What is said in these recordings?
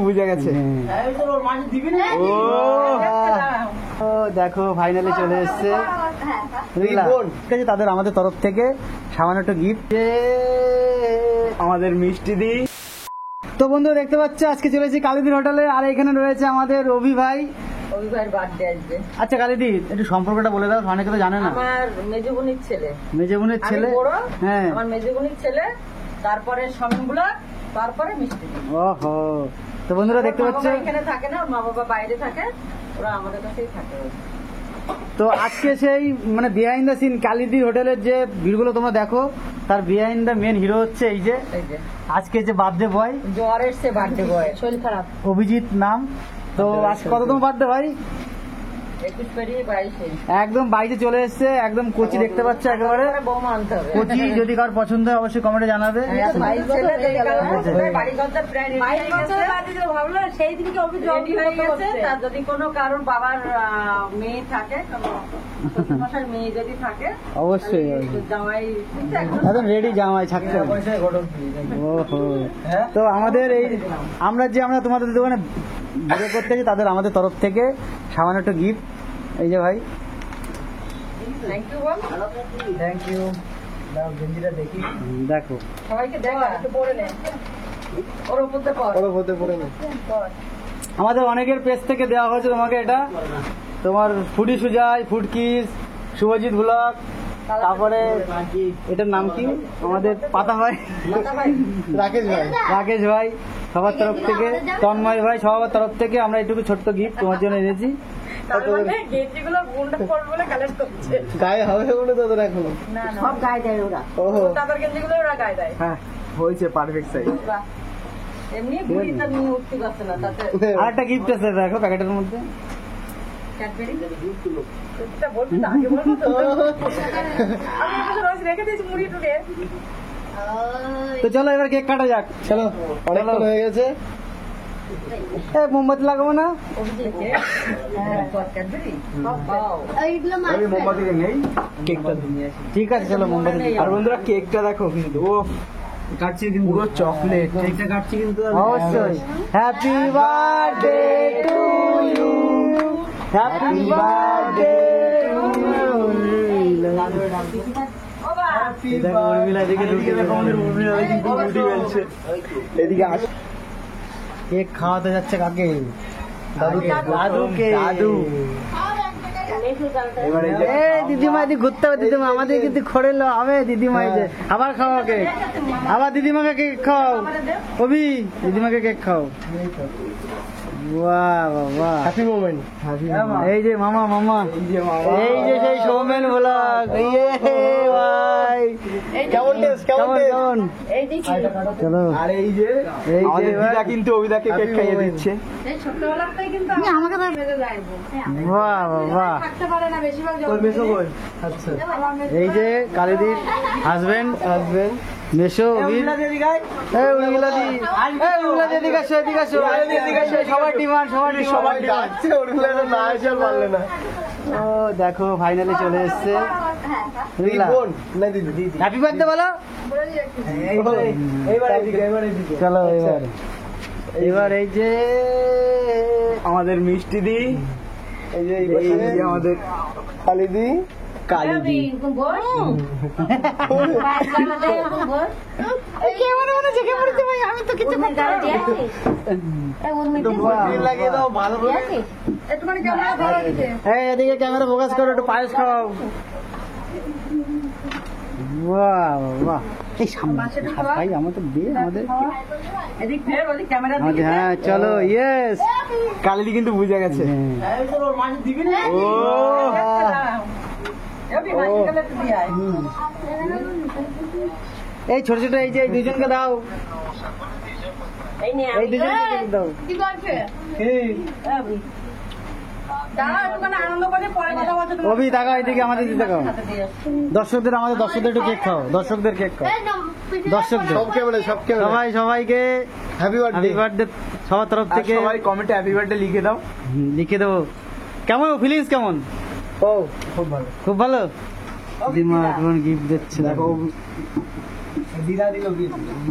বুঝে গেছে। ও দেখো ফাইনালি চলে এসছে তাদের আমাদের তরফ থেকে সামান্য একটু গিফট আমাদের মিষ্টি দি। তো বন্ধু দেখতে পাচ্ছ আজকে চলেছি কালীদির হোটেলে, আর এখানে রয়েছে আমাদের রবি ভাই। রবি ভাইয়ের বার্থডে আসবে। আচ্ছা কালীদি একটু সম্পর্কটা বলে দাও, অনেকে তো জানে না। আমার মেজো বোনের ছেলে। মেজো বোনের ছেলে? হ্যাঁ আমার মেজো বোনের ছেলে, তারপরে সমিনগুলো, তারপরে মিষ্টি দি। ওহো। তো বন্ধুরা দেখতে পাচ্ছ এখানে থাকে না, ওর মা বাবা বাইরে থাকে, ওরা আমাদের কাছেই থাকে। তো আজকে সেই মানে বিহাইন্ড দ্য সিন কালীদি হোটেলের যে ভিড়গুলো তোমরা দেখো, তার বিহাইন্ড দ্য মেন হিরো হচ্ছে এই যে আজকে যে বার্থডে বয়, জ্বর এসছে বার্থডে বয়, শরীর খারাপ, অভিজিৎ নাম। তো আজ কততম বার্থডে ভাই? 21 পেরিয়ে 22। একদম বাইরে চলে এসছে, একদম কোচি দেখতে পাচ্ছ একেবারে বৌমা আনতে হবে। কোচি যদি কার পছন্দ হয় অবশ্যই কমেন্টে জানাবে। যদি কোনো কারণ বাবার মেয়ে থাকে, মেয়ে যদি থাকে অবশ্যই জামাই একদম রেডি, জামাই থাকতে। ওহো। তো আমাদের এই আমরা তোমাদের দোকানে ভিডিও করতে যাই, তাদের আমাদের তরফ থেকে সামান্য একটু গিফট এই যে ভাই। Thank you. দেখি দেখো সবাইকে দেখা একটু পরে নে, ওর উপর পরে নে। আমাদের অনেকের পেজ থেকে দেওয়া হয়েছে তোমাকে এটা, তোমার foodie Sujoy, food kiss, Subhajit blog, তারপরে এটার নাম কি আমাদের পাতা ভাই, রাকেশ ভাই সবার তরফ থেকে, তন্ময় ভাই সবার তরফ থেকে আমরা এইটুকু ছোট্ট গিফট তোমার জন্য এনেছি। গায়ে হবে বলে তোদের এখনো সব গায়ে দেয় ওরা, তাদের গেঞ্জিগুলো ওরা গায়ে দেয়। হ্যাঁ হয়েছে পারফেক্ট সাইজ। এমনি বুড়িটা নিয়ে উঠতে পারছে না, তাতে আরেকটা গিফট আছে দেখো প্যাকেটের মধ্যে। তো চলো এবার কেক কাটা যাক। চলো অনেক হয়ে গেছে, মোমবাতি লাগাবো না? আমি মোমবাতি নেই, কেকটা ঠিক আছে চলো মোমবাতি। আর বন্ধুরা কেকটা দেখো কিন্তু ও কাটছি কিন্তু পুরো চকলেট কেকটা কাটছি কিন্তু অবশ্যই। Happy birthday to you, happy birthday এদিকে আস। কেক খাওয়াতে যাচ্ছে কাকে? দাদুকে। দাদু দিদিমা ঘুরতে হবে, দিদিমা আমাদের কিন্তু খড়েলো হবে দিদিমা। আবার খাওয়া কেক, আবার দিদিমাকে কেক খাও। কবি দিদিমাকে কেক খাও। Happy moment. এই যে মামা, মামা এই যে সেই সৌমেন ব্লগ। ভাই কেমন কেমন চলো। আর এই যে দিদা কিন্তু অভিদাকে কেক খাইয়ে দিচ্ছে। এই যে কালীদির হাজবেন্ড মেশো সবার ডিমান্ড, ও দেখো ফাইনালি চলে এসছে। হ্যাপি বার্থডে বলো। চলো এবার এই যে আমাদের মিষ্টি দি, এই যে আমাদের কালীদি। কালীদি এদিকে ক্যামেরা ফোকাস করো, একটু পায়েস খাও। ভাই আমাদের বিয়ে আমাদের। হ্যাঁ চলো ইয়েস। কালীদি কিন্তু বুঝে গেছে। এই ছোট ছোট এই যে দুজনকে দাও, এই দুজনকে দাও। অভি তাকাও এদিকে, আমাদের দিকে তাকাও। দর্শকদের একটু কেক খাও, দর্শকদের কেক খাও। দর্শকদের সবাইকে হ্যাপি বার্থডে সবার তরফ থেকে। সবাই কমেন্টে হ্যাপি বার্থডে লিখে দাও। লিখে দেবো। কেমন ফিলিংস কেমন? ও খুব ভালো, খুব ভালো। দিমা এখন গিফট দিচ্ছে দেখো।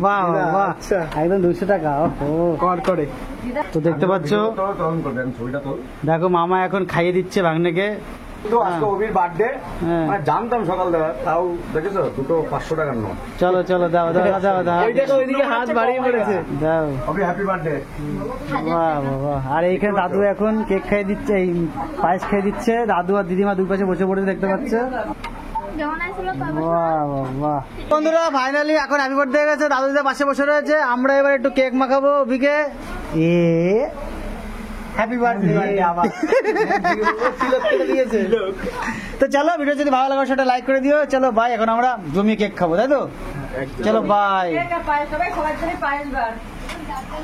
বাহ বাহ, একদম 200 টাকা। করে তো দেখতে পাচ্ছ, দেখো মামা এখন খাইয়ে দিচ্ছে ভাগ্নেকে। জানতাম সকালবেলা, তাও দেখেছো দুটো 500 টাকার নোট। চলো চলো, দাও দাও দাও দাও, ওইদিকে হাত বাড়িয়ে পড়েছে। দাও। Happy birthday. বাহ বাহ। আর এইখানে দাদু এখন কেক খাইয়ে দিচ্ছে, এই পায়েস খেয়ে দিচ্ছে। দাদু আর দিদিমা দুই পাশে বসে পড়েছে, দেখতে পাচ্ছ। বন্ধুরা ফাইনালি এখন হ্যাপি বার্থডে হয়ে গেছে, দাদুদের পাশে বসে রয়েছে। আমরা এবার একটু কেক মাখাবো অভিকে। হ্যাপি বার্থডে আবার দিয়েছে। তো চলো, ভিডিও যদি ভালো লাগে সেটা লাইক করে দিও। চলো বাই, এখন আমরা জমিয়ে কেক খাবো, তাই তো? চলো বাই। পায়েস, সবাই সবার জন্য পায়েস বার।